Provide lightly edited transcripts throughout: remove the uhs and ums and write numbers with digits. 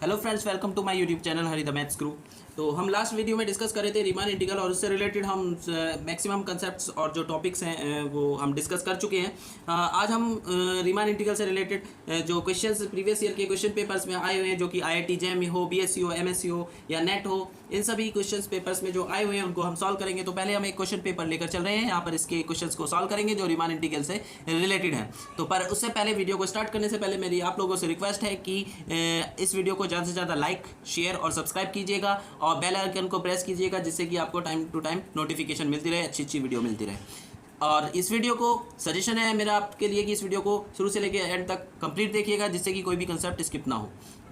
Hello friends, welcome to my YouTube channel Hari the maths guru. तो हम last video में discuss कर रहे थे रीमान इंटीग्रल और उससे रिलेटेड हम मैक्सिमम कंसेप्ट्स और जो टॉपिक्स हैं वो हम डिस्कस कर चुके हैं। आज हम रीमान इंटीग्रल से रिलेटेड जो क्वेश्चंस प्रीवियस ईयर के क्वेश्चन पेपर्स में आए हुए हैं, जो कि IIT JEM हो, BSc हो, MSc हो या नेट हो, इन सभी क्वेश्चन पेपर्स में जो आए हुए हैं उनको हम सॉल्व करेंगे। तो पहले हम एक क्वेश्चन पेपर लेकर चल रहे हैं, यहाँ पर इसके क्वेश्चंस को सॉल्व करेंगे जो रीमान इंटीग्रल से रिलेटेड है। तो पर उससे पहले वीडियो को स्टार्ट करने से पहले मेरी आप लोगों से रिक्वेस्ट है कि इस वीडियो को ज़्यादा से ज़्यादा लाइक, शेयर और सब्सक्राइब कीजिएगा और बेल आइकन को प्रेस कीजिएगा, जिससे कि आपको टाइम टू टाइम नोटिफिकेशन मिलती रहे, अच्छी अच्छी वीडियो मिलती रहे। और इस वीडियो को सजेशन है मेरा आपके लिए कि इस वीडियो को शुरू से लेकर एंड तक कंप्लीट देखिएगा, जिससे कि कोई भी कंसेप्ट स्किप ना हो।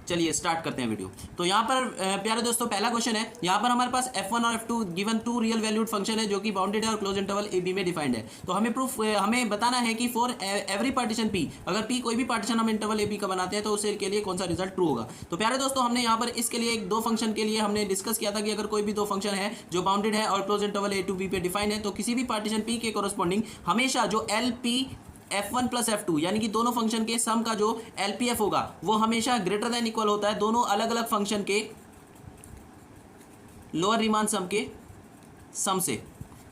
चलिए स्टार्ट करते हैं वीडियो। तो यहाँ पर प्यारे दोस्तों पहला क्वेश्चन है, यहाँ पर हमारे पास f1 और f2 given to real valued function है जो कि बाउंडेड है और क्लोज इंटरवल a b में डिफाइंड है। तो हमें बताना है कि फॉर एवरी पार्टीशन p, अगर p कोई भी पार्टीशन हम इंटरवल a b का बनाते हैं तो उसके लिए कौन सा रिजल्ट ट्रू होगा। तो प्यारे दोस्तों हमने यहाँ पर इसके लिए दो फंक्शन के लिए हमने डिस्कस किया था कि अगर कोई भी दो फंक्शन है जो बाउंडेड है और close interval a to b पे डिफाइंड है, तो किसी भी पार्टीशन p के कोरस्पॉन्डिंग हमेशा जो LP f1 प्लस f2 यानी कि दोनों फंक्शन के सम का जो LPF होगा वो हमेशा ग्रेटर देन इक्वल होता है दोनों अलग अलग फंक्शन के लोअर रीमान सम के सम से।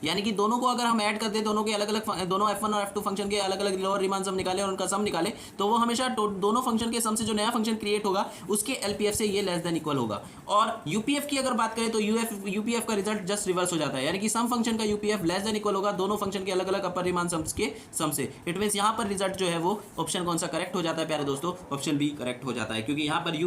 यानी कि दोनों को अगर हम ऐड कर दें, दोनों के अलग अलग दोनों f1 और f2 फंक्शन के अलग अलग लोअर रीमान सम निकाले और उनका सम निकाले, तो वो हमेशा दोनों फंक्शन के सम से जो नया फंक्शन क्रिएट होगा उसके LPF से ये लेस देन इक्वल होगा। और UPF की अगर बात करें तो UPF का रिजल्ट जस्ट रिवर्स हो जाता है, यानी कि सम फंक्शन का UPF लेस देन इक्वल होगा दोनों फंक्शन के अलग अलग अपर रीमान सम्स के सम से। इट मीन्स यहाँ पर रिजल्ट जो है वो ऑप्शन कौन सा करेक्ट हो जाता है प्यारे दोस्तों, ऑप्शन बी करेक्ट हो जाता है, क्योंकि यहाँ पर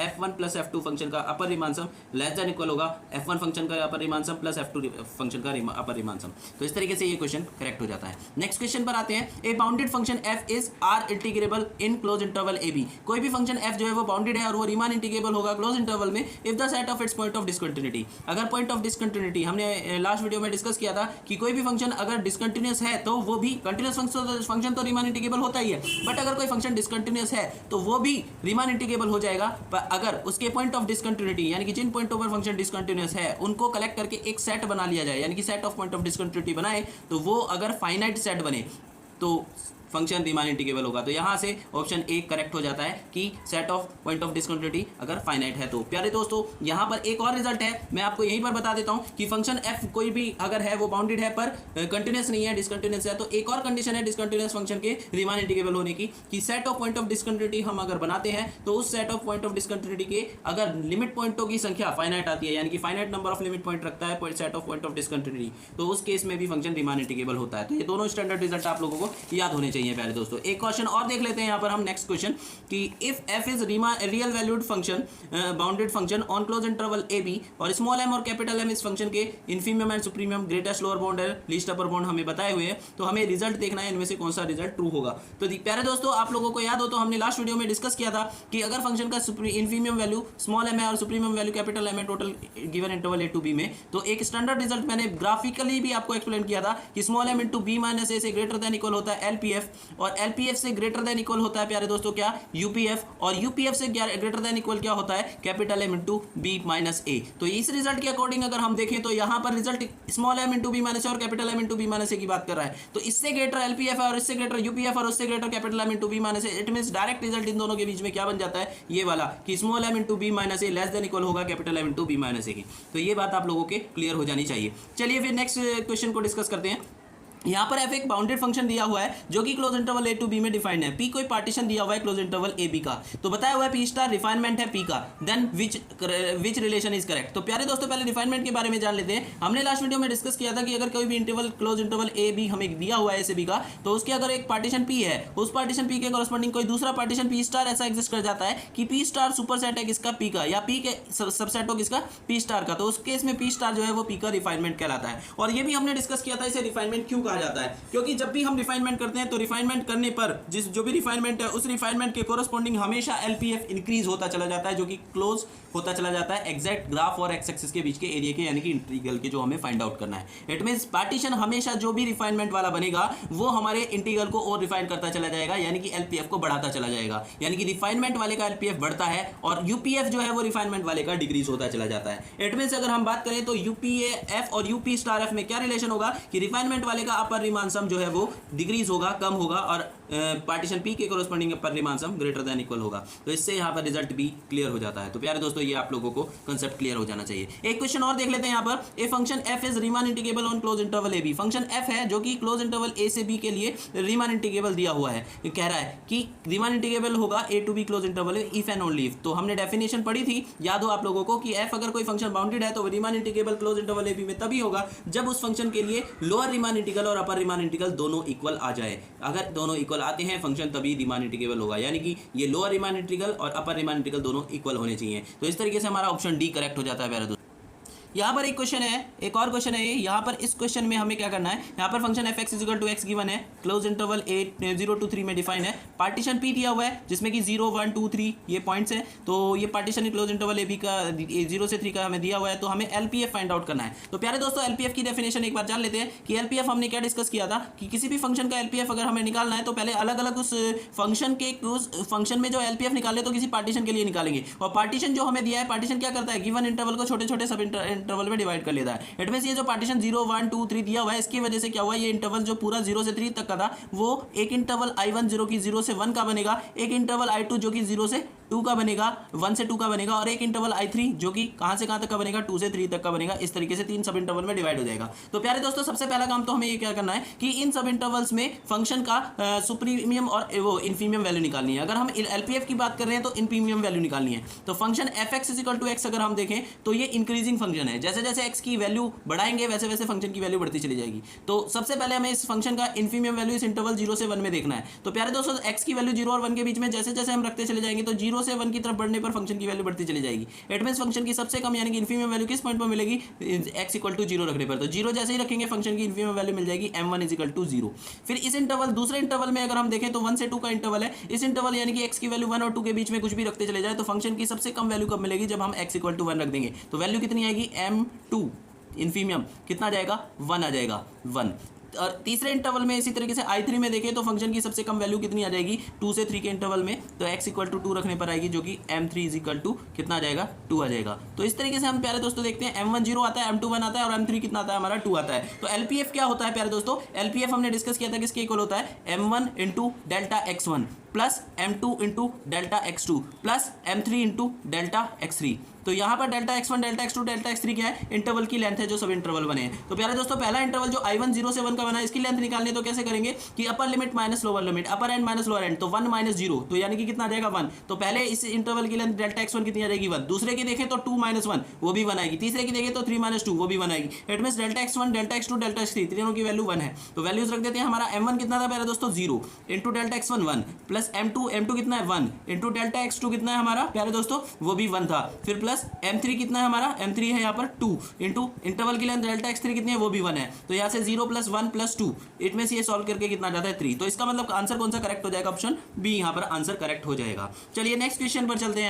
f1 प्लस f2 फंक्शन का अपर Riemann sum less than equal होगा f1 फंक्शन का अपर रीमान सम प्लस f2 फंक्शन का अपर रीमान सम। तो इस तरीके से ये क्वेश्चन करेक्ट हो जाता है। नेक्स्ट क्वेश्चन पर आते हैं, a bounded function f is R integrable in close interval a b। कोई भी फंक्शन f जो है वो बाउंडेड है और वो रीमान इंटीग्रेबल होगा क्लोज इंटरवल में if the set of its point of discontinuity. अगर पॉइंट ऑफ डिसकंटिन्यूटी हमने लास्ट वीडियो में डिस्कस किया था कि कोई भी फंक्शन अगर डिसकंटिन्यूअस है तो वो भी कंटिन्यूअस फंक्शन तो रीमान इंटीग्रेबल होता ही है, बट अगर कोई फंक्शन डिसकंटिन्यूअस है तो वो भी रीमान इंटीग्रेबल हो जाएगा। पर अगर उसके पॉइंट ऑफ डिसकंटिन्यूटी यानी कि जिन पॉइंटों पर फंक्शन डिसकंटिन्यूअस है उनको कलेक्ट करके एक सेट बना लिया जाए, यानी कि set of point of discontinuity बनाए, तो वो अगर फाइनाइट सेट बने तो फंक्शन रीमान इंटीग्रेबल होगा। तो यहाँ से ऑप्शन ए करेक्ट हो जाता है कि set of point of discontinuity अगर फाइनाइट है तो। प्यारे दोस्तों यहाँ पर एक और रिजल्ट है, मैं आपको यहीं पर बता देता हूँ कि फंक्शन f कोई भी अगर है वो बाउंडेड है पर कंटिन्यूस नहीं है, डिसकंटिन्यूस है, तो एक और कंडीशन है डिसकंटिन्यूस फंक्शन के रीमान इंटीग्रेबल होने की कि set of point of discontinuity हम अगर बनाते हैं तो उस set of point of discontinuity के अगर लिमिट पॉइंटों की संख्या फाइनाइट आती है, यानी कि finite number of limit point रखता है set of point of discontinuity, तो उस केस में भी फंक्शन रीमान इंटीग्रेबल होता है। तो ये दोनों स्टैंडर्ड रिजल्ट आप लोगों को याद होने चाहिए प्यारे दोस्तों। एक क्वेश्चन और देख लेते हैं यहाँ पर हम, नेक्स्ट क्वेश्चन कि if f is real valued function bounded function on close interval a b और स्मॉल m और कैपिटल M इस फंक्शन के इन्फीमियम एंड सुप्रीमियम, ग्रेटेस्ट लोअर बाउंड है, लीस्ट अपर बाउंड हमें बताए हुए हैं, तो हमें रिजल्ट देखना है इनमें से कौन सा रिजल्ट ट्रू होगा। तो प्यारे दोस्तों आप लोगों को याद हो तो हमने लास्ट वीडियो में डिस्कस किया था कि अगर फंक्शन का इन्फीमियम वैल्यू स्मॉल m है और सुप्रीमियम वैल्यू कैपिटल M है total given interval a to b में, तो एक स्टैंडर्ड रिजल्ट मैंने ग्राफिकली भी आपको एक्सप्लेन किया था कि small m into b minus a से ग्रेटर देन इक्वल होता है LPF और LPF से ग्रेटर देन इक्वल होता है प्यारे दोस्तों क्या, UPF, और UPF से ग्रेटर देन इक्वल क्या होता है, capital M into b minus a। तो इस रिजल्ट के अकॉर्डिंग अगर हम देखें तो यहाँ पर result small m into b minus a और capital M into b minus a की बात कर रहा है, तो इससे ग्रेटर LPF है और इससे ग्रेटर UPF और उससे greater capital M into b minus a। It means direct result in दोनों के बीच में क्या बन जाता है, ये वाला कि small m into b minus a less than equal होगा capital M into b minus a की। तो ये बात आप लोगों के क्लियर हो जानी चाहिए। चलिए फिर नेक्स्ट क्वेश्चन को डिस्कस करते हैं। यहाँ पर f एक बाउंडेड फंक्शन दिया हुआ है जो कि close interval a to b में डिफाइंड है, p कोई पार्टीशन दिया हुआ है क्लोज इंटरवल a b का, तो बताया हुआ है p स्टार रिफाइनमेंट है p का, then which relation is correct. तो प्यारे दोस्तों पहले रिफाइनमेंट के बारे में जान लेते हैं। हमने लास्ट वीडियो में डिस्कस किया था कि अगर कोई भी interval close interval a b हमें दिया हुआ है a से b का, तो उसके अगर एक पार्टीशन p है, उस पार्टीशन p के कॉरस्पॉन्डिंग कोई दूसरा पार्टीशन p स्टार ऐसा एग्जिस्ट कर जाता है कि p स्टार सुपर सेट है किसका, p का, या p के सबसेट हो किसका, p स्टार का, तो उस केस में p स्टार जो है वो p का रिफाइनमेंट कहलाता है। और ये भी हमने डिस्कस किया था इसे रिफाइनमेंट क्यों कहा जाता है, क्योंकि जब भी हम रिफाइनमेंट करते हैं तो रिफाइनमेंट करने पर जो भी रिफाइनमेंट है उस रिफाइनमेंट के कोरस्पॉन्डिंग हमेशा LPF इंक्रीज होता चला जाता है, जो कि क्लोज होता चला जाता है एग्जैक्ट ग्राफ और एक्स एक्सिस के बीच के एरिया के, यानी कि इंटीग्रल के जो हमें फाइंड आउट करना है। इट मींस पार्टीशन हमेशा जो भी रिफाइनमेंट वाला बनेगा वो हमारे इंटीग्रल को और रिफाइन करता चला जाएगा, यानी कि LPF को बढ़ाता चला जाएगा, यानी कि रिफाइनमेंट वाले का LPF बढ़ता है और UPF जो है वो रिफाइनमेंट वाले का डिक्रीज होता चला जाता है। इट मींस अगर हम बात करें तो UPF और UP स्टार F में क्या रिलेशन होगा कि रिफाइनमेंट वाले का अपर रीमान सम जो है वो डिक्रीज होगा, कम होगा, और पार्टीशन पी के corresponding upper Riemann sum greater than equal होगा। तो इससे यहाँ पर रिजल्ट भी क्लियर हो जाता है। तो प्यारे दोस्तों, ये आप लोगों को कंसेप्ट क्लियर हो जाना चाहिए। एक क्वेश्चन और देख लेते हैं यहाँ पर। A function F is Riemann integrable on close interval A B. Function F है जो कि क्लोज इंटरवल ए से बी के लिए रीमान इंटीग्रेबल दिया हुआ है। ये कह रहा है कि रीमान इंटीग्रेबल होगा a to b close interval if and only if. तो हमने डेफिनेशन पढ़ी थी, याद हो आप लोगों को, कि एफ अगर कोई फंक्शन बाउंडेड है तो रीमान इंटीग्रेबल क्लोज इंटरवल ए बी में तभी होगा जब उस फंक्शन के लिए लोअर रीमान इंटीग्रल और अपर रीमान इंटीग्रल दोनों इक्वल आ जाए। अगर दोनों इक्वल आते हैं फंक्शन, तभी रीमान इंटीग्रेबल होगा, यानी कि ये लोअर रीमान इंटीग्रल और अपर रीमान इंटीग्रल दोनों इक्वल होने चाहिए। तो इस तरीके से हमारा ऑप्शन डी करेक्ट हो जाता है प्यारे दोस्तों। यहाँ पर एक क्वेश्चन है, एक और क्वेश्चन है यहाँ पर। इस क्वेश्चन में हमें क्या करना है, यहाँ पर function F X equal to X given है, क्लोज इंटरवल 0 to 3 में डिफाइन है, पार्टीशन पी दिया हुआ है जिसमें कि 0 1 2 3 ये पॉइंट्स है। तो ये पार्टीशन क्लोज इंटरवल ए बी का 0 से 3 का हमें दिया हुआ है। तो हमें एलपीएफ फाइंड आउट करना है। तो प्यारे दोस्तों, एलपीएफ की डेफिनेशन एक बार जान लेते हैं कि एलपीएफ हमने क्या डिस्कस किया था कि किसी भी फंक्शन का एलपीएफ अगर हमें निकालना है तो पहले अलग अलग उस फंक्शन में जो एलपीएफ निकाले तो किसी पार्टीशन के लिए निकालेंगे। और पार्टीशन जो हमें दिया है, पार्टीशन क्या करता है, गिवन इंटरवल को छोटे छोटे सब इंटरवल में डिवाइड कर लेता है। इट मींस ये जो पार्टीशन 0 1 2 3 दिया हुआ है, इसकी वजह से क्या हुआ, ये इंटरवल जो पूरा 0 से 3 तक का था वो एक इंटरवल I1 0 की 0 से 1 का बनेगा, एक इंटरवल I2 जो कि 0 से 2 का बनेगा, 1 से 2 का बनेगा, और एक इंटरवल I3 जो कि कहां से कहां तक का बनेगा, 2 से 3 तक का बनेगा। इस तरीके से 3 सब इंटरवल में डिवाइड हो जाएगा। तो प्यारे दोस्तों, सबसे पहला काम तो हमें ये क्या करना है कि इन सब इंटरवल्स में फंक्शन का सुप्रीमियम और वो इन्फीमियम वैल्यू निकालनी है। अगर हम एलपीएफ की बात कर रहे हैं तो इन्फीमियम वैल्यू निकालनी है। तो function F X is equal to X अगर हम देखें तो ये इंक्रीजिंग फंक्शन है, जैसे जैसे एक्स की वैल्यू बढ़ाएंगे वैसे वैसे फंक्शन की वैल्यू बढ़ती चली जाएगी। तो सबसे पहले हमें इस फंक्शन का इन्फीमियम वैल्यू इस इंटरवल 0 से 1 में देखना है। तो प्यारे दोस्तों, एक्स की वैल्यू 0 और 1 के बीच में जैसे जैसे हम रखते चले जाएंगे तो 0 से 1 की तरफ बढ़ने पर फंक्शन की वैल्यू बढ़ती चली जाएगी। इट मींस फंक्शन की सबसे कम यानी कि इन्फीमियम वैल्यू किस पॉइंट पर मिलेगी, एक्स इक्वल टू 0 रखने पर। तो 0 जैसे ही रखेंगे फंक्शन की इन्फीमियम वैल्यू मिल जाएगी m1 इज इक्वल टू 0। फिर इस इंटरवल दूसरे इंटरवल में अगर हम देखें तो 1 से 2 का इंटरवल है। इस इंटरवल यानी कि एक्स की वैल्यू 1 और 2 के बीच में कुछ भी रखते चले जाए तो फंक्शन की सबसे कम वैल्यू कब मिलेगी, जब हम एक्स इक्वल टू 1 रख देंगे। तो वैल्यू कितनी आएगी, m2 इन्फीमियम कितना आ जाएगा, 1 आ जाएगा, 1। और तीसरे इंटरवल में इसी तरीके से I3 में देखें तो फंक्शन की सबसे कम वैल्यू कितनी आ जाएगी, 2 से 3 के इंटरवल में, तो x इक्वल टू 2 रखने पर आएगी जो कि m3 इज इक्वल टू कितना आ जाएगा, 2 आ जाएगा। तो इस तरीके से हम प्यारे दोस्तों देखते हैं m1 0 आता है, m2 1 आता है और m3 कितना आता है हमारा 2 आता है। तो एलपीएफ क्या होता है प्यारे दोस्तों, एलपीएफ हमने डिस्कस किया था किसके इक्वल होता है, m1 into delta x1 plus m2 into delta x2 plus m3 into delta x3। तो यहाँ पर delta x1 delta x2 delta x3 क्या है, इंटरवल की लेंथ है जो सब इंटरवल बने हैं। तो प्यारे दोस्तों, पहला इंटरवल जो I1 0 से 1 का बना है इसकी लेंथ निकालने तो कैसे करेंगे कि upper limit minus lower limit, upper and minus lower and, तो 1 माइनस 0 तो यानी कि कितना आ जाएगा 1। तो पहले इस इंटरवल की लेंथ डेल्टा x1 कितनी आ जाएगी 1, दूसरे की देखें तो 2 माइनस 1 वो भी 1 आएगी, तीसरे की देखें तो 3 माइनस 2 वो भी 1 आएगी। It means delta x1 delta x2 delta x3 तीनों की वैल्यू 1 है। तो वैल्यूज रख देते हैं। हमारा m1 कितना था प्यारे दोस्तों 0 into delta x1 1 plus m2 कितना है 1 इंटू डेल्टा x2 कितना है हमारा प्यारे दोस्तों वो भी 1 था, फिर प्लस m3 कितना है हमारा, m3 है यहाँ पर 2 इंटू इंटरवल की लेंथ डेल्टा x3 कितनी है वो भी 1 है। तो यहाँ से 0 प्लस 1 प्लस 2 इट में से ये सॉल्व करके कितना जाता है 3। तो इसका मतलब आंसर कौन सा करेक्ट हो जाएगा, ऑप्शन बी यहाँ पर आंसर करेक्ट हो जाएगा। चलिए नेक्स्ट क्वेश्चन पर चलते हैं।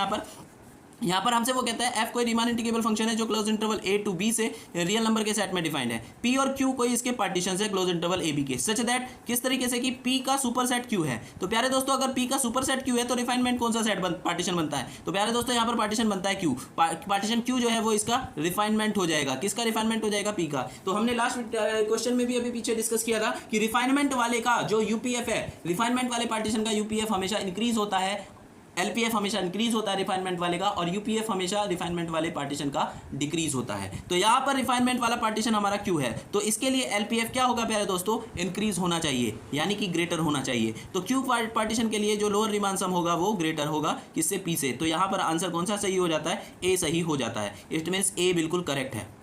यहाँ पर हमसे वो कहता है f कोई रीमान इंटीग्रेबल फंक्शन है जो close interval a to b से रियल नंबर के सेट में डिफाइंड है। p और q कोई इसके पार्टीशन है क्लोज इंटरवल a b के, सच दैट किस तरीके से कि p का सुपर सेट q है। तो प्यारे दोस्तों, अगर p का सुपर सेट q है तो रिफाइनमेंट कौन सा सेट पार्टीशन बनता है, तो प्यारे दोस्तों यहाँ पर पार्टीशन बनता है q। पार्टीशन q जो है वो इसका रिफाइनमेंट हो जाएगा, किसका रिफाइनमेंट हो जाएगा, p का। तो हमने लास्ट क्वेश्चन में भी अभी पीछे डिस्कस किया था कि रिफाइनमेंट वाले का जो यूपीएफ है, रिफाइनमेंट वाले पार्टीशन का यूपीएफ हमेशा इंक्रीज होता है, एलपीएफ हमेशा इंक्रीज होता है रिफाइनमेंट वाले का, और यूपीएफ हमेशा रिफाइनमेंट वाले पार्टीशन का डिक्रीज होता है। तो यहाँ पर रिफाइनमेंट वाला पार्टीशन हमारा क्यू है, तो इसके लिए एलपीएफ क्या होगा प्यारे दोस्तों, इंक्रीज होना चाहिए यानी कि ग्रेटर होना चाहिए। तो क्यू पार्टीशन के लिए जो लोअर रीमान सम होगा वो ग्रेटर होगा किससे, पी से। तो यहाँ पर आंसर कौन सा सही हो जाता है, ए सही हो जाता है। इट मीन्स ए बिल्कुल करेक्ट है।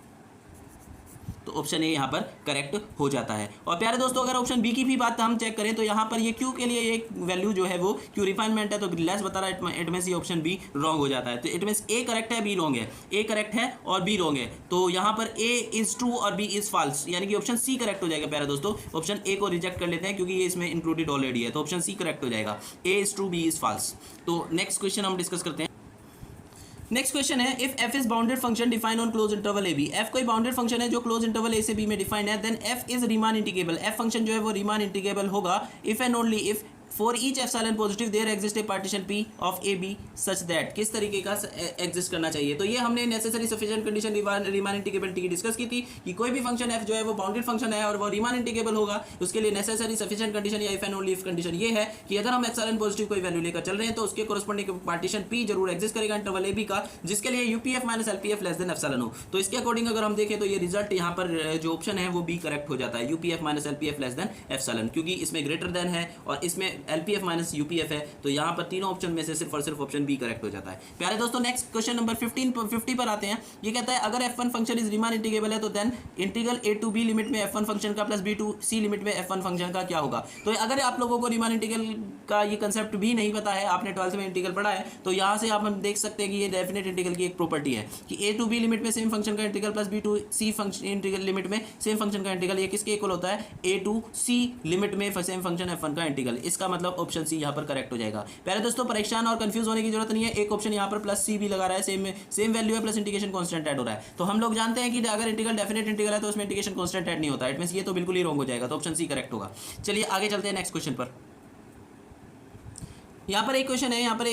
तो ऑप्शन ए यहाँ पर करेक्ट हो जाता है। और प्यारे दोस्तों, अगर ऑप्शन बी की भी बात हम चेक करें तो यहाँ पर ये क्यू के लिए एक वैल्यू जो है वो क्यू रिफाइनमेंट है तो लेस बता रहा है, इट मींस ये ऑप्शन बी रॉन्ग हो जाता है। तो इट मींस ए करेक्ट है, बी रॉन्ग है, ए करेक्ट है और बी रॉन्ग है। तो यहाँ पर ए इज ट्रू और बी इज फॉल्स, यानी कि ऑप्शन सी करेक्ट हो जाएगा। प्यारे दोस्तों, ऑप्शन ए को रिजेक्ट कर लेते हैं क्योंकि ये इसमें इंक्लूडेड ऑलरेडी है, तो ऑप्शन सी करेक्ट हो जाएगा। A is true, B is false. तो नेक्स्ट क्वेश्चन हम डिस्कस करते हैं। नेक्स्ट क्वेश्चन है, if f is bounded function define on close interval a b, f कोई बाउंडेड फंक्शन है जो क्लोज इंटरवल a से b में डिफाइंड है, then f is Riemann integrable. f function जो है वो रीमान इंटीग्रेबल होगा if and only if for each epsilon positive there exist a partition P of A B such that, किस तरीके का एग्जिस्ट करना चाहिए। तो ये हमने necessary sufficient condition Riemann integrability की डिस्कस की थी कि कोई भी फंक्शन एफ जो है वो बाउंडेड फंक्शन है और वो रीमान इंटीग्रेबल होगा, उसके लिए नेसेसरी सफिशिएंट कंडीशन या if and only if condition ये है कि अगर हम एप्सिलॉन पॉजिटिव कोई वैल्यू लेकर चल रहे हैं तो उसके कोरस्पोंडिंग पार्टीशन पी जरूर एग्जिस्ट करेगा इंटरवल ए बी का, जिसके लिए UPF minus LPF less than epsilon हो। तो इसके अकॉर्डिंग अगर हम देखें तो ये रिजल्ट यहाँ पर जो ऑप्शन है वो बी करेक्ट हो जाता है, UPF minus LPF less than epsilon, क्योंकि इसमें ग्रेटर देन है और इसमें एलपीएफ माइनस यूपीएफ है। तो यहाँ पर तीनों ऑप्शन में से सिर्फ और सिर्फ ऑप्शन बी करेक्ट हो जाता है। प्यारे दोस्तों नेक्स्ट क्वेश्चन नंबर 50 पर आते हैं। ये कहता है अगर f1 function is Riemann integrable है तो then integral a to b limit में f1 फंक्शन का plus b to c limit में f1 फंक्शन का क्या होगा। तो अगर आप लोगों को रीमान इंटीग्रल का ये कंसेप्ट भी नहीं पता है, आपने 12th में इंटीग्रल पढ़ा है, तो यहाँ से आप देख सकते हैं कि ये डेफिनेट इंटीग्रल की एक प्रॉपर्टी है कि a टू b लिमिट में सेम फंक्शन का integral plus b to c function integral limit में सेम फंक्शन का इंटीग्रल, ये किसके इक्वल होता है, a टू c लिमिट में सेम फंक्शन f1 का इंटीग्रल। इसका मतलब ऑप्शन सी यहाँ पर करेक्ट हो जाएगा। पहले दोस्तों परेशान और कंफ्यूज होने की जरूरत नहीं है, एक ऑप्शन यहाँ पर प्लस सी भी लगा रहा है, सेम वैल्यू है प्लस इंटीग्रेशन कांस्टेंट ऐड हो रहा है। तो हम लोग जानते हैं कि अगर इंटीग्रल डेफिनेट इंटीग्रल है तो उसमें इंटीग्रेशन कांस्टेंट ऐड नहीं होता, इट मींस ये तो बिल्कुल ही रॉन्ग हो जाएगा, तो ऑप्शन सी करेक्ट होगा। चलिए आगे चलते हैं नेक्स्ट क्वेश्चन पर। यहाँ पर एक क्वेश्चन है, यहाँ पर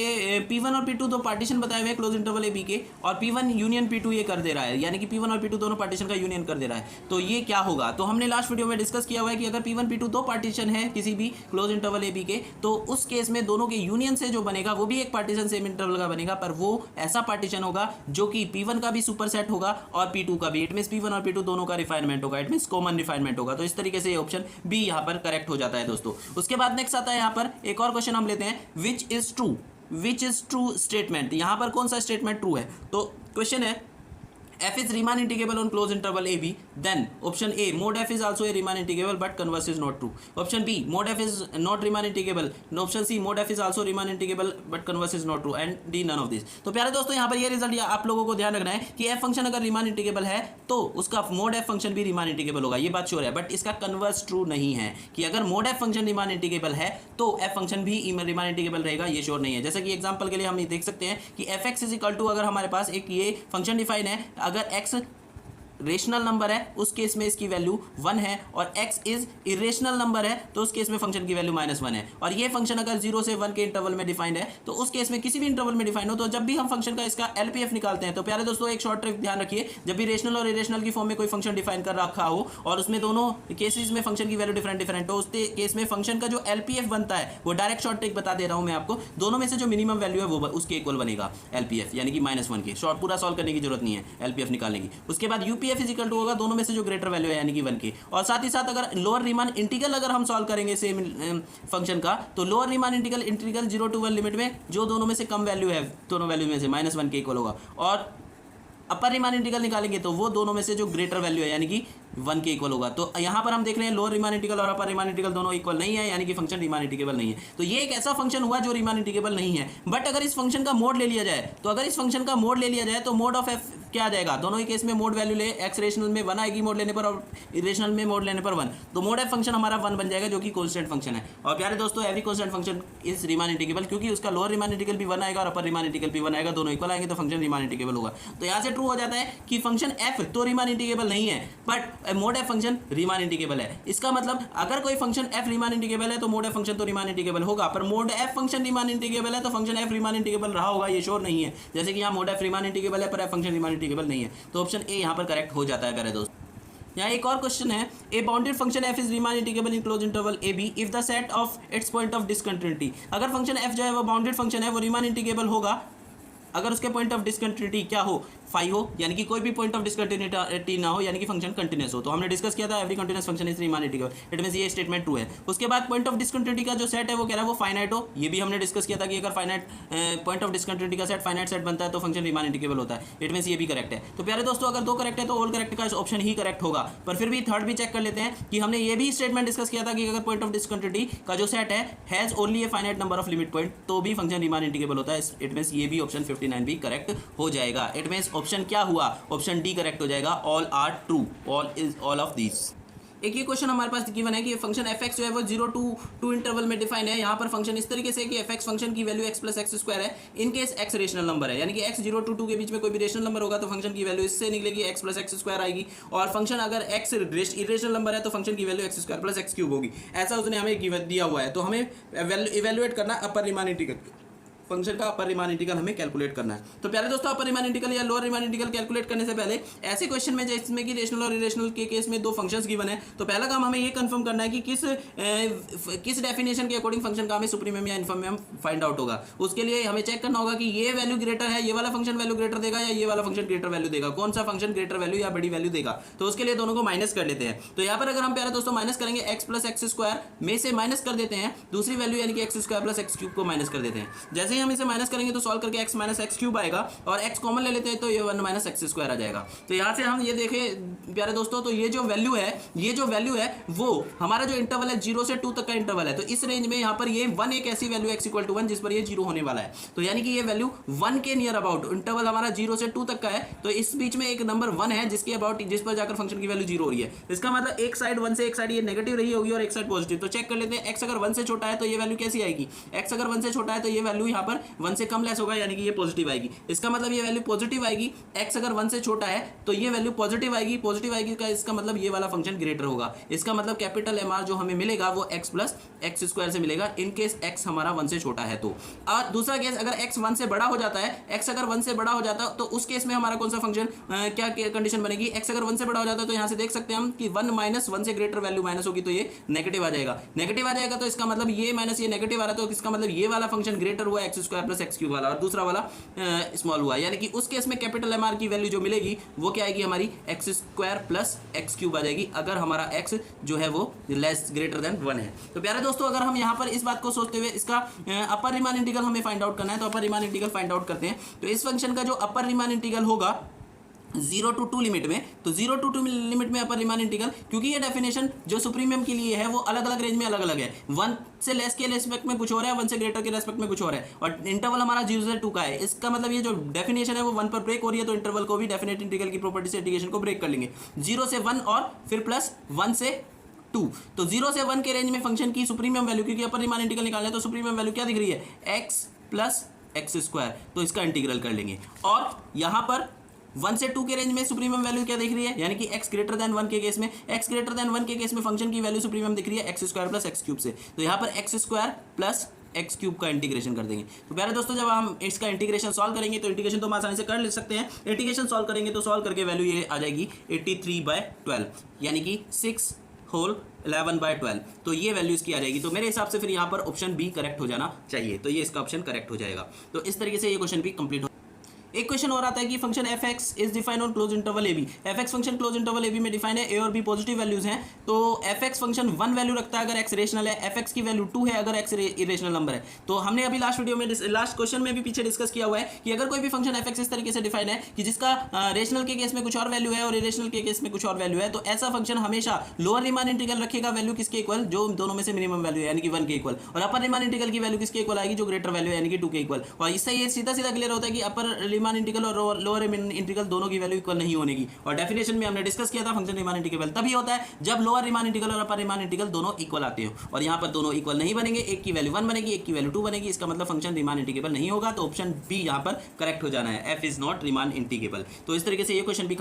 P1 और P2 दो पार्टीशन बताए हुए हैं क्लोज इंटरवल ए बी के, और P1 यूनियन P2 ये कर दे रहा है, यानी कि P1 और P2 दोनों पार्टीशन का यूनियन कर दे रहा है। तो ये क्या होगा, तो हमने लास्ट वीडियो में डिस्कस किया हुआ है कि अगर P1 P2 दो पार्टीशन है किसी भी क्लोज इंटरवल ए बी के, तो उस केस में दोनों के यूनियन से जो बनेगा वो भी एक पार्टीशन सेम इंटरवल का बनेगा, पर वो ऐसा पार्टीशन होगा जो कि P1 का भी सुपर सेट होगा और P2 का भी, इट मीन्स P1 और P2 दोनों का रिफाइनमेंट होगा, इट मीन्स कॉमन रिफाइनमेंट होगा। तो इस तरीके से ऑप्शन बी यहाँ पर करेक्ट हो जाता है दोस्तों। उसके बाद नेक्स्ट आता है यहाँ पर एक और क्वेश्चन हम लेते हैं, विच इज ट्रू स्टेटमेंट। यहां पर कौन सा स्टेटमेंट ट्रू है, तो क्वेश्चन है f is Riemann integral on closed interval AB, then option A mod f is also a Riemann integral but converse is not true, option B mod f is not Riemann integral, and option C mod f is also Riemann integral but converse is not true, and D none of this। तो प्यारे दोस्तों यहाँ पर ये result आप लोगों को ध्यान रखना है कि f फंक्शन अगर Riemann इंटीग्रेबल है तो उसका mod f फंक्शन भी Riemann इंटीग्रेबल होगा, ये बात श्योर है, बट इसका कन्वर्स ट्रू नहीं है कि अगर mod f function Riemann integrable है तो f फंक्शन भी Riemann इंटीग्रेबल रहेगा, ये श्योर नहीं है। जैसे कि एग्जांपल के लिए हम देख सकते हैं कि fx इज इक्वल टू, अगर हमारे पास एक ये फंक्शन डिफाइन है, अगर x रेशनल नंबर है उस केस में इसकी वैल्यू 1 है, और x इज इरेशनल नंबर है तो उस केस में फंक्शन की वैल्यू -1 है, और ये फंक्शन अगर 0 से 1 के इंटरवल में डिफाइंड है तो उस केस में किसी भी इंटरवल में डिफाइंड हो, तो जब भी हम फंक्शन का इसका एलपीएफ निकालते हैं, तो प्यारे दोस्तों एक शॉर्ट ट्रिक ध्यान रखिए, जब भी रेशनल और इरेशनल की फॉर्म में कोई फंक्शन डिफाइन कर रखा हो और उसमें दोनों केसेस में फंक्शन की वैल्यू डिफरेंट हो, उस केस में फंक्शन का जो एलपीएफ बनता है वो डायरेक्ट शॉर्ट ट्रिक बता दे रहा हूं मैं आपको, दोनों में से जो मिनिमम वैल्यू है वो उसके इक्वल बनेगा एलपीएफ, यानी कि -1 के। शॉर्ट पूरा सॉल्व करने की जरूरत नहीं है एलपीएफ निकालने की। उसके बाद यूपीएफ इज इक्वल टू होगा दोनों में से जो ग्रेटर वैल्यू है यानी कि 1 के, और साथ ही साथ अगर लोअर रीमान इंटीग्रल अगर हम सॉल्व करेंगे सेम फंक्शन का, तो lower Riemann integral 0 to 1 limit में जो दोनों में से कम वैल्यू है, दोनों वैल्यू में से -1 के इक्वल होगा, और अपर रीमान इंटीग्रल निकालेंगे तो वो दोनों में से जो ग्रेटर वैल्यू है यानी कि 1 के इक्वल होगा। तो यहाँ पर हम देख रहे हैं लोअर रीमान इंटीग्रल और अपर रीमान इंटीग्रल दोनों इक्वल नहीं है, यानी कि फंक्शन रीमान इंटीग्रेबल नहीं है। तो ये एक ऐसा फंक्शन हुआ जो रीमान इंटीग्रेबल नहीं है, बट अगर इस फंक्शन का मोड ले लिया जाए, तो अगर इस फंक्शन का मोड ले लिया जाए तो मोड ऑफ एफ क्या आ जाएगा, दोनों ही केस में मोड वैल्यू ले, एक्स रेशनल में 1 आएगी मोड लेने पर और इरेशनल में मोड लेने पर 1, तो मोड एफ फंक्शन हमारा 1 बन जाएगा जो कि कांस्टेंट फंक्शन है। और प्यारे दोस्तों every constant function is Riemann integrable, क्योंकि उसका लोअर रीमान इंटीग्रल भी 1 आएगा और अपर रीमान इंटीग्रल भी 1 आएगा, दोनों इक्वल आएंगे तो फंक्शन रीमान इंटीग्रेबल होगा। तो यहाँ से ट्रू हो जाता है कि फंक्शन एफ तो रीमान इंटीग्रेबल नहीं है, but mode F function Riemann integrable है। इसका मतलब अगर कोई फंक्शन एफ रीमान इंटीग्रेबल है तो मोड एफ फंक्शन तो रीमान इंटीग्रेबल होगा, पर mode F function Riemann integrable है तो फंक्शन एफ रीमान इंटीग्रेबल रहा होगा, ये श्योर नहीं है। जैसे कि यहाँ मोड एफ रीमान इंटीग्रेबल है पर एफ फंक्शन रीमान इंटीग्रेबल नहीं है, तो ऑप्शन ए यहाँ पर करेक्ट हो जाता है प्यारे दोस्त। यहाँ एक और क्वेश्चन है, a bounded function F is Riemann integrable in close interval A b if the set of its point of discontinuity. अगर फंक्शन एफ जो है वो बाउंडेड फंक्शन है वो रीमान इंटीग्रेबल होगा अगर उसके पॉइंट ऑफ डिसकंटिन्यूटी क्या हो, 5 हो, यानी कि कोई भी पॉइंट ऑफ डिसकंटिन्यूटी ना हो, यानी कि फंक्शन कंटिन्यूस हो। तो हमने डिस्कस किया था every continuous function is Riemann integrable, it means ये स्टेटमेंट ट्रू है। उसके बाद पॉइंट ऑफ डिसकंटिन्यूटी का जो सेट है वो कह रहा है वो फाइनाइट हो, ये भी हमने डिस्कस किया था कि अगर फाइनाइट पॉइंट ऑफ डिसकंटिन्यूटी का सेट फाइनाइट सेट बनता है तो फंक्शन रीमान इंटीग्रेबल होता है, इट मींस ये भी करेक्ट है। तो प्यारे दोस्तों अगर 2 करेक्ट है तो ऑल करेक्ट का ऑप्शन ही करेक्ट होगा, पर फिर भी थर्ड भी चेक कर लेते हैं कि हमने ये भी स्टेटमेंट डिस्कस किया था कि अगर पॉइंट ऑफ डिसकंटिन्यूटी का जो सेट है has only a finite number of limit point तो भी फंक्शन रीमान इंटीग्रेबल होता है, इट मींस ये भी ऑप्शन 59 भी करेक्ट हो जाएगा। इट मींस ऑप्शन क्या हुआ, ऑप्शन डी करेक्ट हो जाएगा, all are true, all of these. एक ये क्वेश्चन हमारे पास गिवन है कि फंक्शन एफ एक्स जो है वो 0 to 2 इंटरवल में डिफाइन है। यहाँ पर फंक्शन इस तरीके से कि एफ एक्स फंक्शन की value x plus x square है in case x rational number है, यानी कि एक्स 0 to 2 के बीच में कोई भी रेशनल नंबर होगा तो फंक्शन की वैल्यू इससे निकलेगी एक्स प्लस एक्स स्क्वायर आएगी, और फंक्शन अगर एक्स इरेशनल नंबर है तो फंक्शन की value x square plus x cube होगी। ऐसा उसने हमें दिया हुआ है, तो हमें इवेल्युएट करना अपर रीमान इंटीग्रल फंक्शन का अपर रीमान इंटीग्रल हमें कैलकुलेट करना है। तो प्यारे दोस्तों अपर रीमान इंटीग्रल या लोअर रीमान इंटीग्रल कैलकुलेट करने से पहले ऐसे क्वेश्चन में जिसमें कि रेशनल और इरेशनल के केस में दो फंक्शंस गिवन है, तो पहला काम हमें ये कंफर्म करना है कि किस डेफिनेशन के अकॉर्डिंग फंक्शन का हमें सुप्रीमियम या इन्फीमियम फाइंड आउट होगा। उसके लिए हमें चेक करना होगा कि ये वैल्यू ग्रेटर है, ये वाला फंक्शन वैल्यू ग्रेटर देगा या ये वाला फंक्शन ग्रेटर वैल्यू देगा, कौन सा फंक्शन ग्रेटर वैल्यू या बड़ी वैल्यू देगा। तो उसके लिए दोनों को माइनस कर लेते हैं। तो यहाँ पर अगर हम प्यारे दोस्तों माइनस करेंगे एक्स प्लस एक्स स्क्वायर में से माइनस कर देते हैं दूसरी वैल्यू यानी कि x square plus x cube को माइनस कर देते हैं। जैसे ही हम इसे माइनस करेंगे तो सॉल्व करके x माइनस एक्स क्यूब आएगा और x कॉमन ले लेते हैं तो ये 1 माइनस एक्स स्क्वायर आ जाएगा। तो यहाँ से हम ये देखें प्यारे दोस्तों, तो ये जो वैल्यू है वो हमारा जो इंटरवल है 0 से 2 तक का इंटरवल है। तो इस रेंज में यहाँ पर ये 1 एक ऐसी वैल्यू x इक्वल टू 1 जिस पर ये 0 होने वाला है। तो यानी कि ये वैल्यू 1 के नियर अबाउट, इंटरवल हमारा 0 से 2 तक का है, तो इस बीच में एक नंबर 1 है जिसके अबाउट जिस पर जाकर फंक्शन की वैल्यू 0 हो रही है। इसका मतलब एक साइड 1 से एक साइड ये नेगेटिव रही होगी और एक साइड पॉजिटिव। तो चेक कर लेते हैं x अगर 1 से छोटा है तो ये वैल्यू कैसी आएगी, x अगर 1 से छोटा है तो ये वैल्यू यहाँ पर 1 से कम लेस होगा यानी कि ये पॉजिटिव आएगी। इसका मतलब ये वैल्यू पॉजिटिव आएगी, x अगर 1 से छोटा है तो ये वैल्यू पॉजिटिव आएगी का इसका मतलब ये वाला फंक्शन ग्रेटर होगा। इसका मतलब कैपिटल MR जो हमें मिलेगा वो x प्लस एक्स स्क्वायर से मिलेगा इन केस x हमारा 1 से छोटा है। तो और दूसरा केस अगर x 1 से बड़ा हो जाता है, x अगर 1 से बड़ा हो जाता है तो उस केस में हमारा कौन सा फंक्शन क्या कंडीशन बनेगी, x अगर 1 से बड़ा हो जाता है तो यहाँ से देख सकते हैं हम कि 1 माइनस 1 से ग्रेटर वैल्यू माइनस होगी तो ये नेगेटिव आ जाएगा। तो इसका मतलब ये माइनस ये नेगेटिव आ रहा है, तो इसका मतलब ये वाला फंक्शन ग्रेटर हुआ x square plus x cube वाला और दूसरा वाला स्मॉल हुआ, यानी कि उस केस में कैपिटल MR की वैल्यू जो मिलेगी वो क्या आएगी हमारी x square plus x cube आ जाएगी अगर हमारा x जो है वो लेस ग्रेटर देन 1 है। तो प्यारे दोस्तों अगर हम यहाँ पर इस बात को सोचते हुए इसका अपर रीमान इंटीग्रल हमें फाइंड आउट करना है, तो अपर रीमान इंटीग्रल फाइंड आउट करते हैं। तो इस फंक्शन का जो अपर रीमान इंटीग्रल होगा 0 to 2 लिमिट में, तो 0 to 2 लिमिट में अपर रीमान इंटीग्रल, क्योंकि ये डेफिनेशन जो सुप्रीमियम के लिए है वो अलग अलग रेंज में अलग अलग है। 1 से लेस के रेस्पेक्ट में कुछ हो रहा है, 1 से ग्रेटर के रेस्पेक्ट में कुछ हो रहा है, और इंटरवल हमारा 0 से 2 का है। इसका मतलब ये जो डेफिनेशन है वो 1 पर ब्रेक हो रही है, तो इंटरवल को भी डेफिनेट इंटीग्रल की प्रॉपर्टी से इंटीग्रेशन को ब्रेक कर लेंगे 0 से 1 और फिर प्लस 1 से 2। तो 0 से 1 के रेंज में फंक्शन की सुप्रीमियम वैल्यू, क्योंकि अपर रीमान इंटीग्रल निकालना है तो सुप्रीमियम वैल्यू क्या दिख रही है x प्लस एक्स स्क्वायर, तो इसका इंटीग्रल कर लेंगे। और यहाँ पर 1 से 2 के रेंज में सुप्रीमियम वैल्यू क्या दिख रही है, यानी कि x ग्रेटर देन 1 के केस में, x ग्रेटर देन 1 के केस में फंक्शन की वैल्यू सुप्रीमियम दिख रही है x square plus x cube से। तो यहाँ पर x square plus x cube का इंटीग्रेशन कर देंगे। तो प्यारे दोस्तों जब हम इसका इंटीग्रेशन सॉल्व करेंगे तो इंटीग्रेशन तो हम आसानी से कर ले सकते हैं, इंटीग्रेशन सॉल्व करेंगे तो सॉल्व करके वैल्यू ये आ जाएगी 83/12 यानी कि 6 होल 11/12। तो ये वैल्यू इसकी आ जाएगी। तो मेरे हिसाब से फिर यहाँ पर ऑप्शन बी करेक्ट हो जाना चाहिए, तो ये इसका ऑप्शन करेक्ट हो जाएगा। तो इस तरीके से ये क्वेश्चन भी कंप्लीट हो। एक क्वेश्चन और आता है कि function F X is defined on close interval A B. F x function close interval A B में डिफाइंड है, ए और बी पॉजिटिव वैल्यूज हैं। तो एफ एक्स फंक्शन 1 वैल्यू रखता है अगर एक्स रेशनल है, एफ एक्स की वैल्यू 2 है अगर एक्स इरेशनल नंबर है। तो हमने अभी लास्ट वीडियो में लास्ट क्वेश्चन में भी पीछे डिस्कस किया हुआ है कि अगर कोई भी फंक्शन एफ एक्स इस तरीके से डिफाइंड है कि जिसका रेशनल के केस में कुछ और वैल्यू है और इरेशनल के केस में कुछ और वैल्यू है, तो ऐसा फंक्शन हमेशा लोअर रीमान इंटीग्रल रखेगा वैल्यू किसके इक्वल, जो दोनों में से मिनिमम वैल्यू है यानी कि 1 के इक्वल, और अपर रीमान इंटीग्रल की वैल्यू किसके इक्वल आएगी, जो ग्रेटर वैल्यू है यानी कि 2 के इक्वल। और इससे ये सीधा सीधा क्लियर होता है कि अपर रीमान इंटीग्रल और लोअर इंटीग्रल दोनों की वैल्यू इक्वल नहीं होने की। और डेफिनेशन में हमने डिस्कस किया था फंक्शन रीमान इंटीग्रल तभी होता है जब लोअर रीमान इंटीग्रल और अपर रीमान इंटीग्रल दोनों इक्वल आते हो, और यहाँ पर दोनों इक्वल नहीं बनेंगे, एक की वैल्यू 1 बनेगी एक की वैल्यू 2 बनेगी, इसका मतलब फंक्शन रीमान इंटीग्रेबल नहीं होगा। तो ऑप्शन बी यहाँ पर करेक्ट हो जाना है, F is not Riemann integrable. तो इस तरीके से ये क्वेश्चन भी